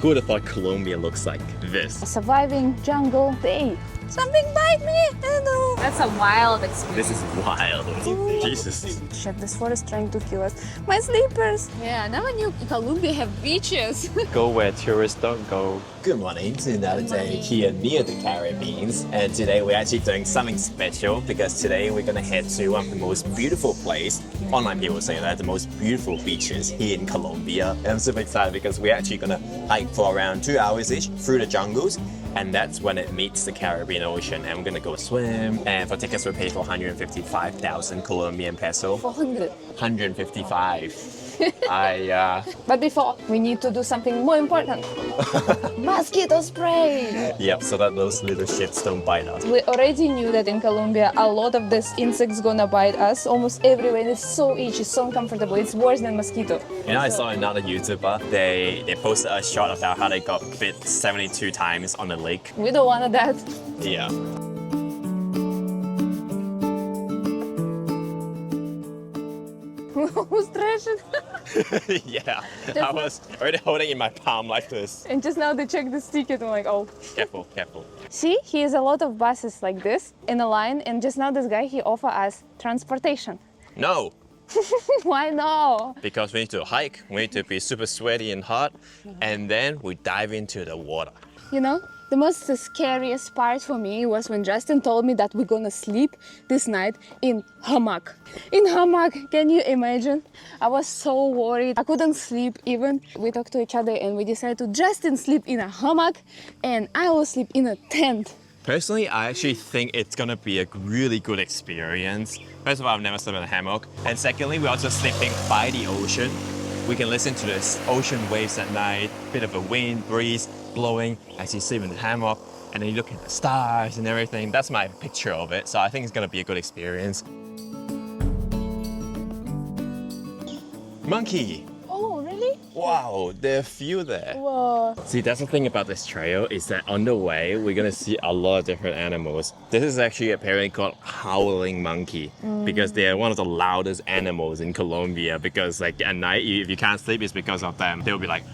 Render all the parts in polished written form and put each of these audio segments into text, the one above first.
Who would have thought Colombia looks like this? A surviving jungle day. Something bite me! Hello! That's a wild experience. This is wild. Jesus. Shit, this forest trying to kill us. My slippers! Yeah, now I knew Colombia have beaches. Go where tourists don't go. Good morning. It's another day here near the Caribbean, and today we're actually doing something special because today we're gonna head to one of the most beautiful places. Online people say that the most beautiful beaches here in Colombia. And I'm super excited because we're actually gonna hike for around 2 hours each through the jungles, and that's when it meets the Caribbean Ocean. And we're gonna go swim. And for tickets, we pay for 155,000 Colombian peso. 400. 155. But before, we need to do something more important. Mosquito spray! Yep, so that those little shits don't bite us. We already knew that in Colombia, a lot of these insects gonna bite us almost everywhere. It's so itchy, so uncomfortable. It's worse than mosquito. You know, I saw another YouTuber, they posted a shot of how they got bit 72 times on a lake. We don't want that. Yeah. Who's thrashing? Yeah, I was already holding in my palm like this. And just now they checked this ticket. I'm like, oh. Careful, careful. See, he has a lot of buses like this in a line, and just now this guy, he offer us transportation. No, Why no? because we need to hike, we need to be super sweaty and hot, and then we dive into the water. You know, the most scariest part for me was when Justin told me that we're gonna sleep this night in hammock. In hammock, can you imagine? I was so worried. I couldn't sleep even. We talked to each other and we decided to Justin sleep in a hammock and I will sleep in a tent. Personally, I actually think it's gonna be a really good experience. First of all, I've never slept in a hammock. And secondly, we're also sleeping by the ocean. We can listen to the ocean waves at night, bit of a wind, breeze blowing as you sleep in the hammock, and then you look at the stars and everything. That's my picture of it, so I think it's gonna be a good experience. Monkey! Oh, really? Wow, there are a few there. Whoa. See, that's the thing about this trail is that on the way, we're gonna see a lot of different animals. This is actually apparently called howling monkey because they're one of the loudest animals in Colombia because like at night, if you can't sleep, it's because of them. They'll be like,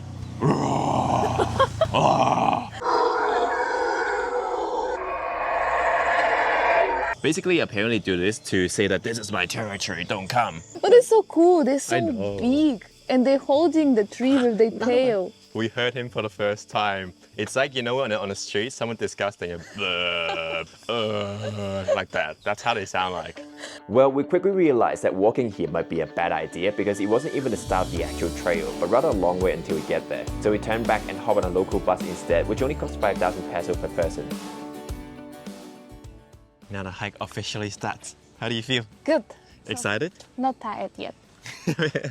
basically apparently do this to say that this is my territory, don't come. Oh, they're so cool. They're I so know. big. And they're holding the tree with their tail. We heard him for the first time. It's like, you know, on the street, someone disgusting, like that. That's how they sound like. Well, we quickly realized that walking here might be a bad idea because it wasn't even the start of the actual trail, but rather a long way until we get there. So we turned back and hopped on a local bus instead, which only costs 5,000 pesos per person. Now the hike officially starts. How do you feel? Good. Excited? Not tired yet.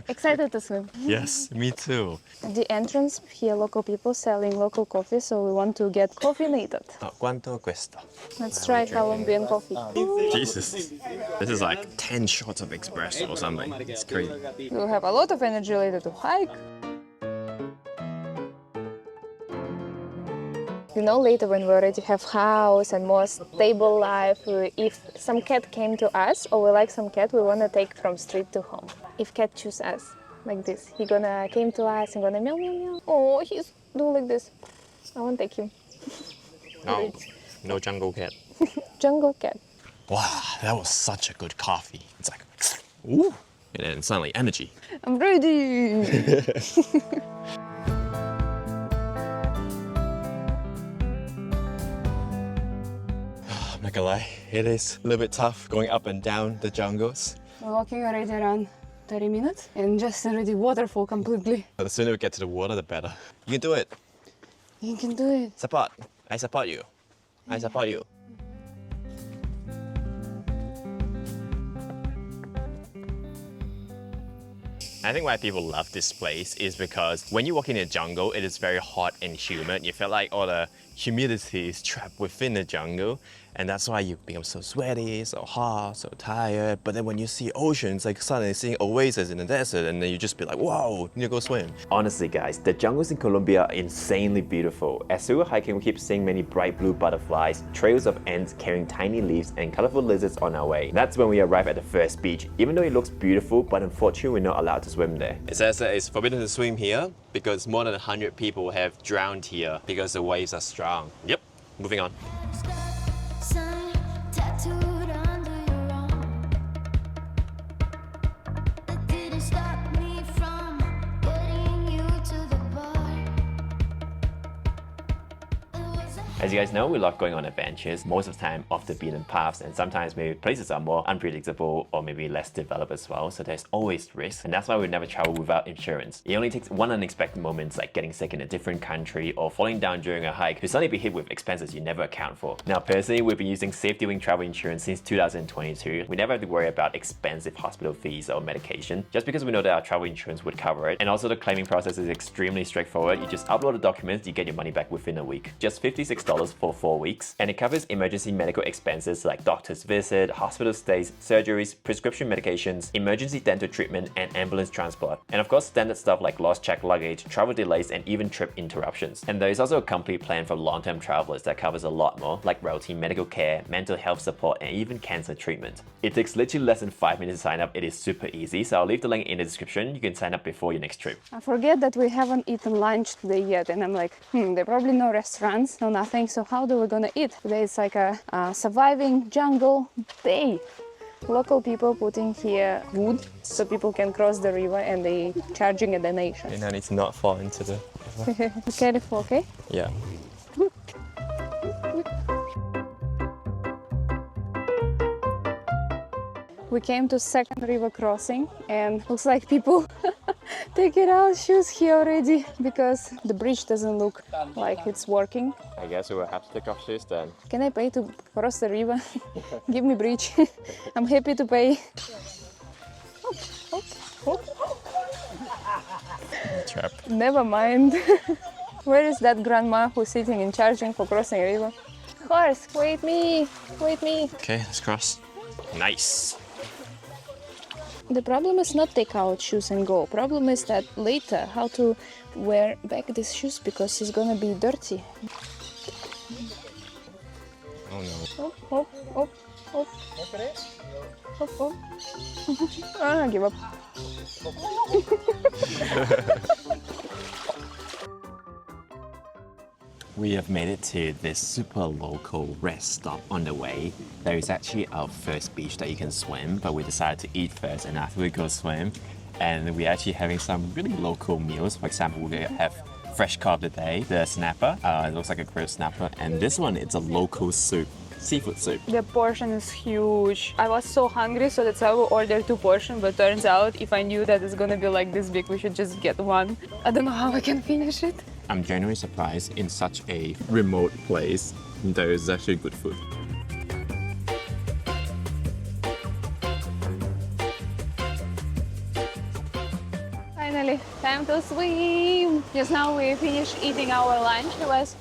Excited to swim. Yes, me too. At the entrance, here local people selling local coffee, so we want to get caffeinated. ¿Cuánto cuesta? Let's try Colombian coffee. Jesus. This is like 10 shots of espresso or something. It's crazy. We'll have a lot of energy later to hike. You know, later when we already have house and more stable life, if some cat came to us or we like some cat, we want to take from street to home. If cat choose us like this, he gonna came to us and gonna meow meow meow. Oh, he's do like this. I won't take him. No, no jungle cat. Jungle cat. Wow, that was such a good coffee. It's like, ooh, and then suddenly energy. I'm ready. I'm not gonna lie, it is a little bit tough going up and down the jungles. We're walking already around 30 minutes and just already waterfall completely. But the sooner we get to the water, the better. You can do it. You can do it. Support. I support you. I support you. I think why people love this place is because when you walk in the jungle, it is very hot and humid. You feel like all the humidity is trapped within the jungle. And that's why you become so sweaty, so hot, so tired. But then when you see oceans, like suddenly seeing oasis in the desert, and then you just be like, whoa, you need to go swim. Honestly guys, the jungles in Colombia are insanely beautiful. As we were hiking, we keep seeing many bright blue butterflies, trails of ants carrying tiny leaves, and colorful lizards on our way. That's when we arrive at the first beach. Even though it looks beautiful, but unfortunately we're not allowed to swim there. It says that it's forbidden to swim here because more than 100 people have drowned here because the waves are strong. Yep, moving on. Sun tattooed under your arm. That didn't stop me from getting you to the bar. It was a As you guys know, we love going on adventures, most of the time off the beaten paths, and sometimes maybe places are more unpredictable or maybe less developed as well, so there's always risk, and that's why we never travel without insurance. It only takes one unexpected moment like getting sick in a different country or falling down during a hike to suddenly be hit with expenses you never account for. Now personally, we've been using SafetyWing travel insurance since 2022. We never have to worry about expensive hospital fees or medication, just because we know that our travel insurance would cover it, and also the claiming process is extremely straightforward. You just upload the documents, you get your money back within a week. Just $56 for 4 weeks, and it covers emergency medical expenses like doctor's visit, hospital stays, surgeries, prescription medications, emergency dental treatment, and ambulance transport. And of course, standard stuff like lost checked luggage, travel delays, and even trip interruptions. And there is also a complete plan for long-term travelers that covers a lot more, like routine medical care, mental health support, and even cancer treatment. It takes literally less than 5 minutes to sign up. It is super easy, so I'll leave the link in the description. You can sign up before your next trip. I forget that we haven't eaten lunch today yet, and I'm like, there are probably no restaurants, no nothing, so how do we gonna eat? Today it's like a surviving jungle day. Local people putting here wood so people can cross the river, and they charging a donation. And I need to not fall into the... Be careful, okay? Yeah. We came to second river crossing, and looks like people taking out shoes here already because the bridge doesn't look like it's working. I guess we will have to take off shoes then. Can I pay to cross the river? Give me bridge. I'm happy to pay. Trap. Never mind. Where is that grandma who's sitting and charging for crossing a river? Horse, wait me, wait me. Okay, let's cross. Nice. The problem is not take out shoes and go. Problem is that later how to wear back these shoes because it's gonna be dirty. Oh no. Hop, hop, hop, hop. Hop, hop. Ah, give up. We have made it to this super local rest stop on the way. There is actually our first beach that you can swim, but we decided to eat first and after we go swim. And we're actually having some really local meals. For example, we're gonna have fresh cod of the day, the snapper. It looks like a grilled snapper. And this one, it's a local soup, seafood soup. The portion is huge. I was so hungry, so that's why we ordered 2 portions, but turns out if I knew that it's gonna be like this big, we should just get 1. I don't know how I can finish it. I'm genuinely surprised in such a remote place there is actually good food. Finally, time to swim. Just now we finished eating our lunch. It was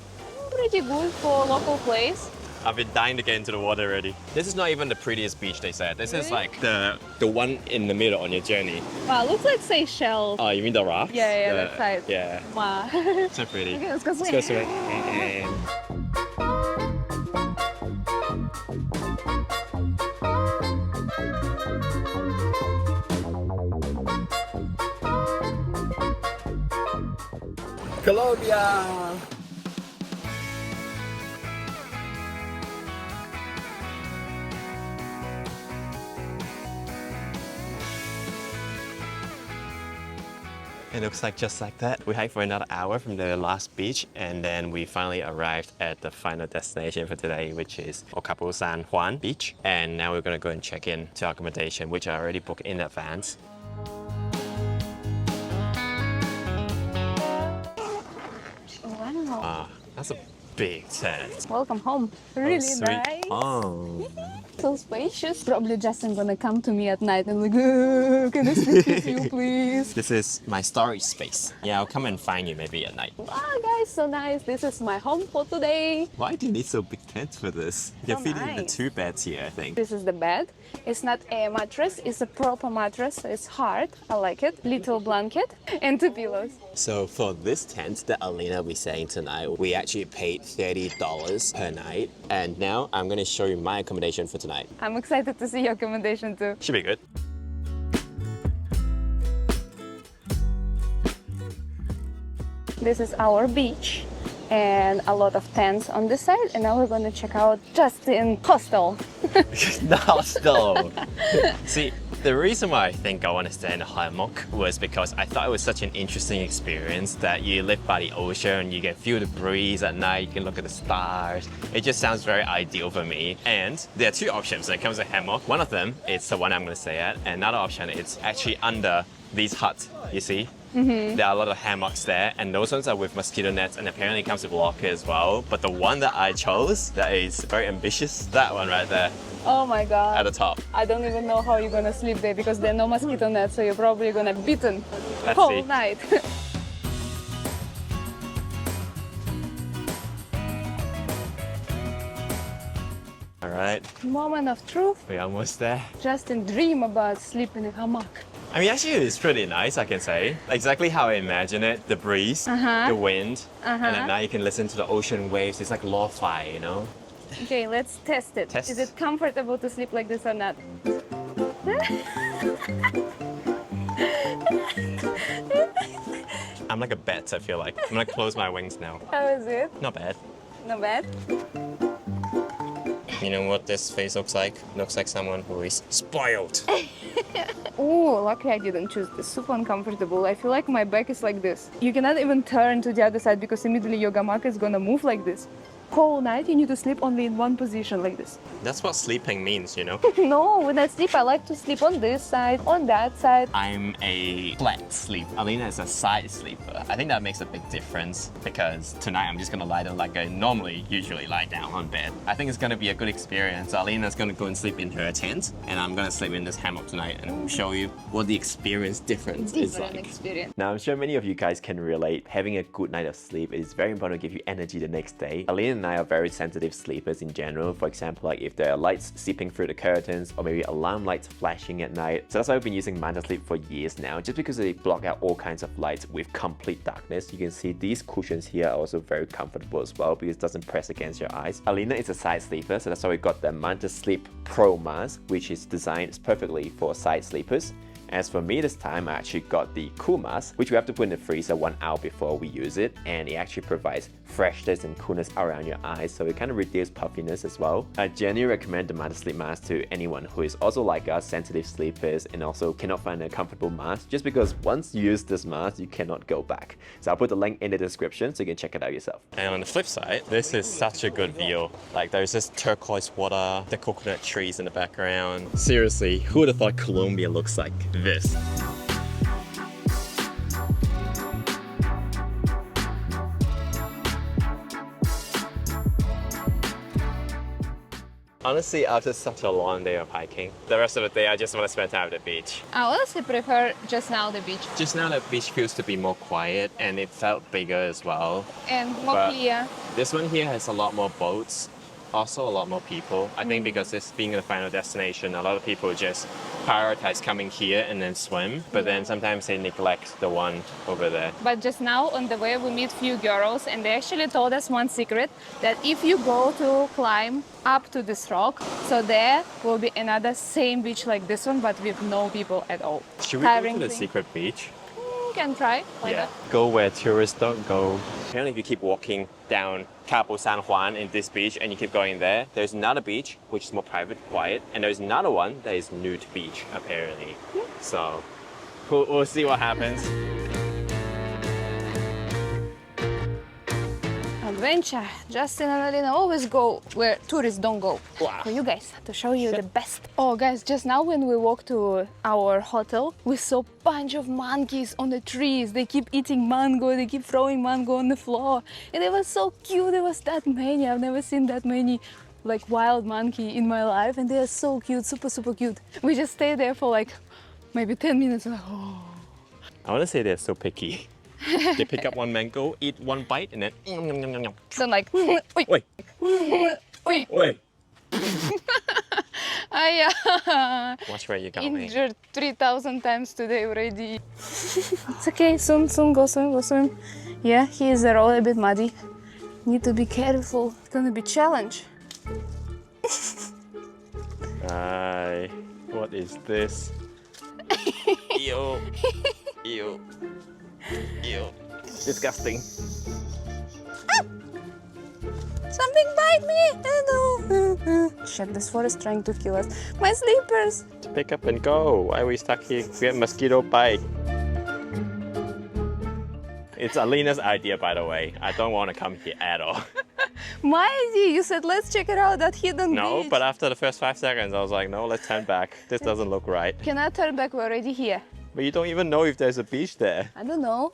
pretty good for a local place. I've been dying to get into the water already. This is not even the prettiest beach, they said. This is like the one in the middle on your journey. Wow, looks like Seychelles. Oh, you mean the raft? Yeah, that side. Yeah, Wow. so pretty. Okay, let's go swim. Let's go swim. Colombia! It looks like just like that. We hiked for another hour from the last beach, and then we finally arrived at the final destination for today, which is San Juan Beach. And now we're gonna go and check in to our accommodation, which I already booked in advance. Wow. That's a big tent. Welcome home. Really Sweet nice. home. So spacious. Probably Justin gonna come to me at night and like, "Oh, can I sleep with you, please?" This is my storage space. Yeah, I'll come and find you maybe at night. Wow, guys, so nice. This is my home for today. Why do you need so big tents for this? You're So fitting in the nice. 2 beds here, I think. This is the bed. It's not a mattress, it's a proper mattress. So it's hard. I like it. Little blanket and 2 pillows. So for this tent that Alina will be staying tonight, we actually paid $30 per night. And now I'm going to show you my accommodation for tonight. I'm excited to see your accommodation too. Should be good. This is our beach and a lot of tents on this side. And now we're gonna check out Justin hostel. The hostel. See, the reason why I think I want to stay in a hammock was because I thought it was such an interesting experience that you live by the ocean, you can feel the breeze at night, you can look at the stars. It just sounds very ideal for me. And there are 2 options when it comes to hammock. One of them is the one I'm going to stay at, and another option is actually under these huts, you see? There are a lot of hammocks there, and those ones are with mosquito nets, and apparently it comes with locker as well. But the one that I chose, that is very ambitious, that one right there Oh my at god. the top. I don't even know how you're gonna sleep there because there are no mosquito nets, so you're probably gonna be beaten Let's whole see. night. All right, Moment of truth. we're almost there. Justin dream about sleeping in a hammock. I mean, actually, it's pretty nice, I can say. Exactly how I imagine it. The breeze, the wind, and at night you can listen to the ocean waves. It's like lo-fi, you know? Okay, let's test it. Test. Is it comfortable to sleep like this or not? I'm like a bat, I feel like. I'm gonna close my wings now. How is it? Not bad. Not bad? You know what this face looks like? Looks like someone who is spoiled. Oh, lucky I didn't choose this. Super uncomfortable. I feel like my back is like this. You cannot even turn to the other side because immediately your hammock is gonna move like this. Whole night you need to sleep only in one position like this. That's what sleeping means, you know? No, when I sleep, I like to sleep on this side, on that side. I'm a flat sleeper. Alina is a side sleeper. I think that makes a big difference because tonight I'm just gonna lie down like I usually lie down on bed. I think it's gonna be a good experience. Alina's gonna go and sleep in her tent, and I'm gonna sleep in this hammock tonight, and we'll show you what the experience difference is Different like. experience. Now, I'm sure many of you guys can relate. Having a good night of sleep is very important to give you energy the next day. Alina and I are very sensitive sleepers in general. For example, like if there are lights seeping through the curtains or maybe alarm lights flashing at night. So that's why I've been using Manta Sleep for years now, just because they block out all kinds of lights with complete darkness. You can see these cushions here are also very comfortable as well because it doesn't press against your eyes. Alina is a side sleeper, so that's why we got the Manta Sleep Pro mask, which is designed perfectly for side sleepers. As for me this time, I actually got the cool mask, which we have to put in the freezer 1 hour before we use it, and it actually provides freshness and coolness around your eyes, so it kind of reduces puffiness as well. I genuinely recommend the Manta Sleep mask to anyone who is also like us, sensitive sleepers, and also cannot find a comfortable mask, just because once you use this mask, you cannot go back. So I'll put the link in the description so you can check it out yourself. And on the flip side, this is such a good view. Like there's this turquoise water, the coconut trees in the background. Seriously, who would have thought Colombia looks like this? Honestly, after such a long day of hiking, the rest of the day I just want to spend time at the beach. I honestly prefer just now the beach Just now the beach feels to be more quiet and it felt bigger as well. and more But- clear. This one here has a lot more boats, also a lot more people. I think because this being the final destination, a lot of people just prioritize coming here and then swim, but then sometimes they neglect the one over there. But just now on the way we meet few girls and they actually told us one secret that if you go to climb up to this rock, so there will be another same beach like this one but with no people at all. Should we go Tiring to the thing. secret beach? Can try. Why not? Go where tourists don't go. Apparently if you keep walking down Cabo San Juan in this beach and you keep going there, there's another beach which is more private, quiet, and there's another one that is nude beach apparently. So we'll see what happens. A adventure. Justin and Alina always go where tourists don't go. Wow. For you guys, to show you the best. Oh guys, just now when we walked to our hotel, we saw a bunch of monkeys on the trees. They keep eating mango, they keep throwing mango on the floor. And it was so cute, there was that many. I've never seen that many like wild monkey in my life, and they are so cute, super cute. We just stayed there for like maybe 10 minutes, like, oh. I want to say they're so picky. They pick up one mango, eat one bite, and then. So like, oi, Oi, oi. oi. I Watch where you're going. injured 3,000 times today already. It's okay, soon, go swim. Yeah, he is all a bit muddy. Need to be careful. It's gonna be challenge. Hi. What is this? Ew. Ew. Ew. Disgusting. Something bite me! No. Shit, this forest trying to kill us. My slippers! Pick up and go. Why are we stuck here? We have mosquito bite. It's Alina's idea, by the way. I don't want to come here at all. My idea! You said let's check it out, that hidden No, beach. but after the first 5 seconds, I was like, no, let's turn back. This doesn't look right. Can I turn back? We're already here. But you don't even know if there's a beach there. I don't know.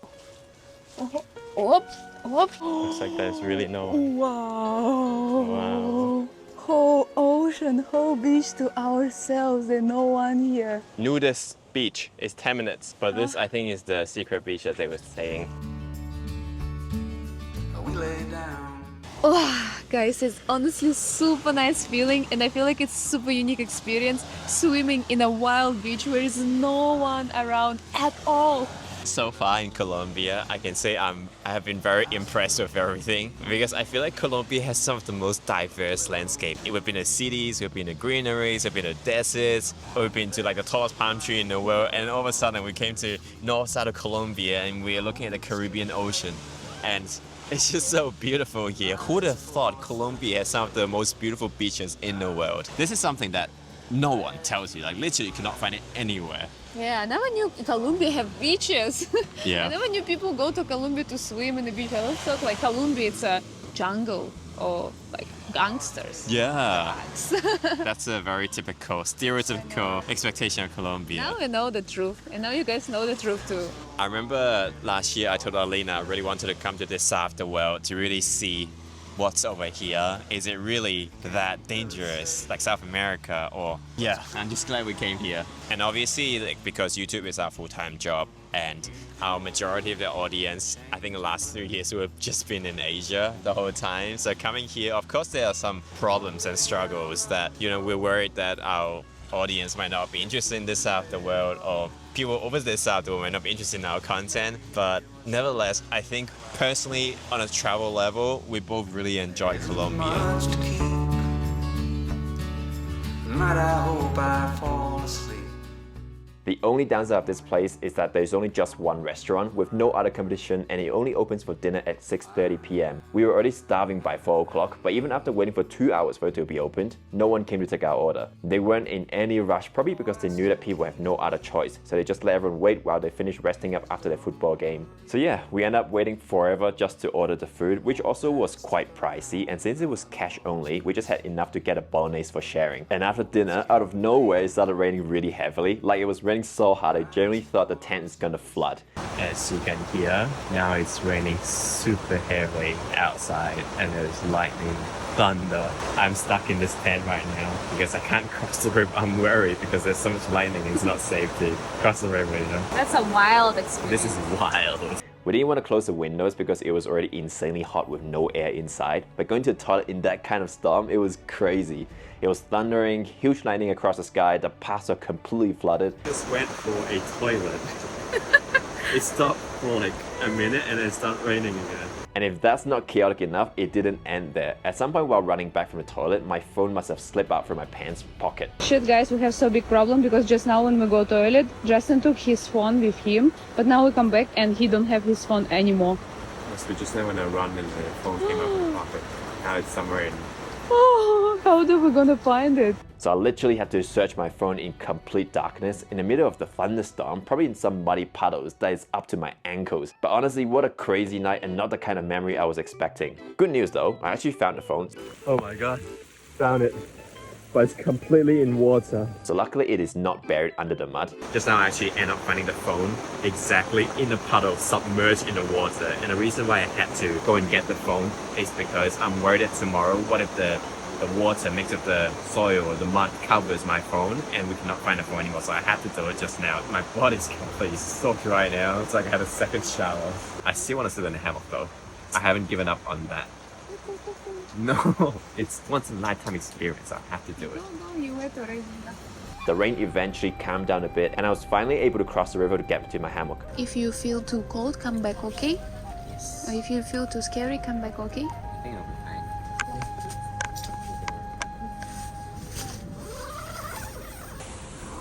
Whoop, whoop. Looks like there's really no. Wow. Wow. Whole ocean, whole beach to ourselves. There's no one here. Nudist beach is 10 minutes, but this I think is the secret beach that they were saying. We lay down. Oh, guys, it's honestly super nice feeling, and I feel like it's super unique experience swimming in a wild beach where there's no one around at all. So far in Colombia, I can say I have been very impressed with everything because I feel like Colombia has some of the most diverse landscape. We've been to cities, we've been to greeneries, we've been to deserts, we've been to like the tallest palm tree in the world, and all of a sudden we came to north side of Colombia and we're looking at the Caribbean Ocean. And it's just so beautiful here. Who would have thought Colombia has some of the most beautiful beaches in the world? This is something that no one tells you. Like literally you cannot find it anywhere. Yeah, I never knew Colombia have beaches. Yeah. I never knew people go to Colombia to swim in the beach. I always thought like Colombia it's a jungle or like gangsters. Yeah. That's a very typical, stereotypical expectation of Colombia. Now we know the truth, and now you guys know the truth too. I remember last year I told Alina I really wanted to come to this side of the world to really see what's over here. Is it really that dangerous like South America? Or yeah, I'm just glad we came here. And obviously like, because YouTube is our full-time job and our majority of the audience, I think the last 3 years we've just been in Asia the whole time. So coming here, of course there are some problems and struggles that, you know, we're worried that our audience might not be interested in this side of the world, or people over this side of the world might not be interested in our content. But nevertheless, I think personally on a travel level, we both really enjoy Colombia. Much to keep. Might I hope I fall asleep. The only downside of this place is that there's only just one restaurant with no other competition, and it only opens for dinner at 6:30 p.m. We were already starving by 4 o'clock, but even after waiting for 2 hours for it to be opened, no one came to take our order. They weren't in any rush, probably because they knew that people have no other choice, so they just let everyone wait while they finish resting up after their football game. So yeah, we ended up waiting forever just to order the food, which also was quite pricey, and since it was cash only, we just had enough to get a bolognese for sharing. And after dinner, out of nowhere, it started raining really heavily, like it was raining so hard I genuinely thought the tent is gonna flood. As you can hear, now it's raining super heavily outside and there's lightning, thunder. I'm stuck in this tent right now because I can't cross the river. I'm worried because there's so much lightning and it's not safe to cross the river, you know. That's a wild experience. This is wild. We didn't want to close the windows because it was already insanely hot with no air inside, but going to the toilet in that kind of storm, it was crazy. It was thundering, huge lightning across the sky, the paths were completely flooded. Just went for a toilet. It stopped for like a minute and then it started raining again. And if that's not chaotic enough, it didn't end there. At some point while running back from the toilet, my phone must have slipped out from my pants pocket. Shit guys, we have so big problem because just now when we go toilet, Justin took his phone with him, but now we come back and he don't have his phone anymore. So we just now when I run and the phone came out of my pocket. Now it's somewhere in Oh, how are we gonna find it? So I literally had to search my phone in complete darkness in the middle of the thunderstorm, probably in some muddy puddles that is up to my ankles. But honestly, what a crazy night and not the kind of memory I was expecting. Good news though, I actually found the phone. Oh my god, found it. But it's completely in water. So luckily it is not buried under the mud. Just now I actually end up finding the phone exactly in a puddle, submerged in the water. And the reason why I had to go and get the phone is because I'm worried that tomorrow, what if the water mixed with the soil or the mud covers my phone and we cannot find the phone anymore. So I had to do it just now. My body's completely soaked right now. It's like I had a second shower. I still want to sit in the hammock though. I haven't given up on that. No, it's once in a lifetime experience. I have to do it. No, you went already. The rain eventually calmed down a bit and I was finally able to cross the river to get to my hammock. If you feel too cold, come back, okay? Yes. Or if you feel too scary, come back, okay? I think I'll be fine.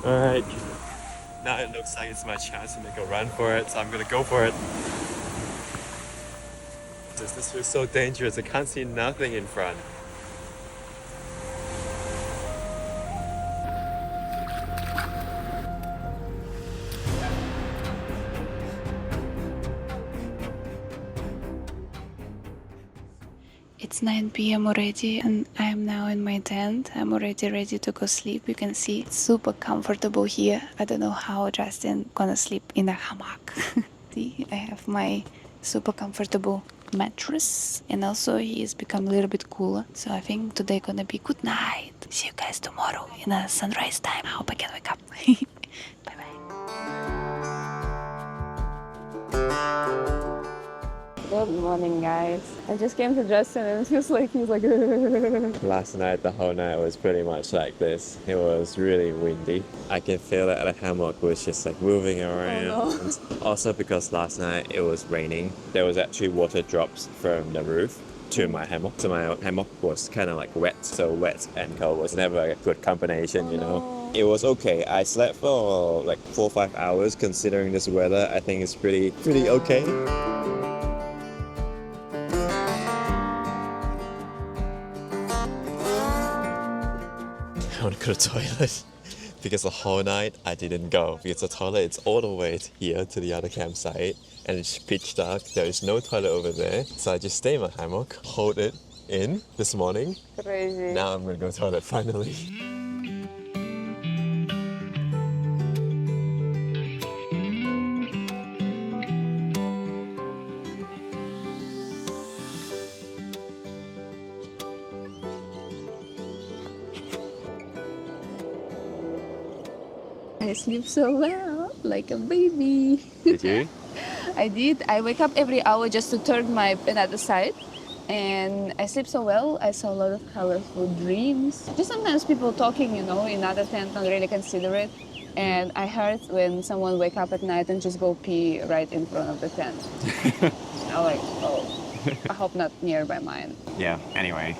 Alright, now it looks like it's my chance to make a run for it, so I'm gonna go for it. This feels so dangerous, I can't see nothing in front. It's 9 p.m. already and I'm now in my tent. I'm already ready to go sleep. You can see it's super comfortable here. I don't know how Justin gonna sleep in a hammock. See, I have my super comfortable mattress and also he's become a little bit cooler. So I think today gonna be good night. See you guys tomorrow in a sunrise time. I hope I can wake up. Bye bye. Good morning, guys. I just came to Justin and it feels like he's like Last night, the whole night was pretty much like this. It was really windy. I can feel that the hammock was just like moving around. Oh, no. Also because last night it was raining, there was actually water drops from the roof to my hammock. So my hammock was kind of like wet. So wet and cold was never a good combination, you know. It was okay. I slept for like 4 or 5 hours considering this weather. I think it's pretty okay. I want to go to the toilet because the whole night I didn't go because the toilet is all the way here to the other campsite and it's pitch dark. There is no toilet over there, so I just stay in my hammock, hold it in this morning. Crazy. Now I'm gonna go to the toilet finally. I sleep so well, like a baby. Did you? I did. I wake up every hour just to turn my another side. And I sleep so well. I saw a lot of colorful dreams. Just sometimes people talking, you know, in other tent, not really considerate. And I heard when someone wake up at night and just go pee right in front of the tent. I'm like, oh, I hope not nearby mine. Yeah, anyway,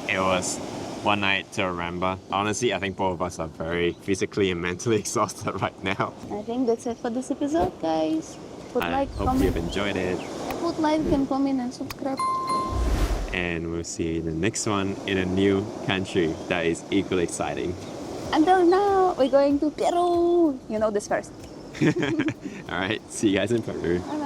it was one night to remember. Honestly, I think both of us are very physically and mentally exhausted right now. I think that's it for this episode, guys. Put I like, hope comment. you've enjoyed it. Put like and comment and subscribe. And we'll see you in the next one in a new country that is equally exciting. Until now, we're going to Peru. You know this first. Alright, see you guys in Peru. All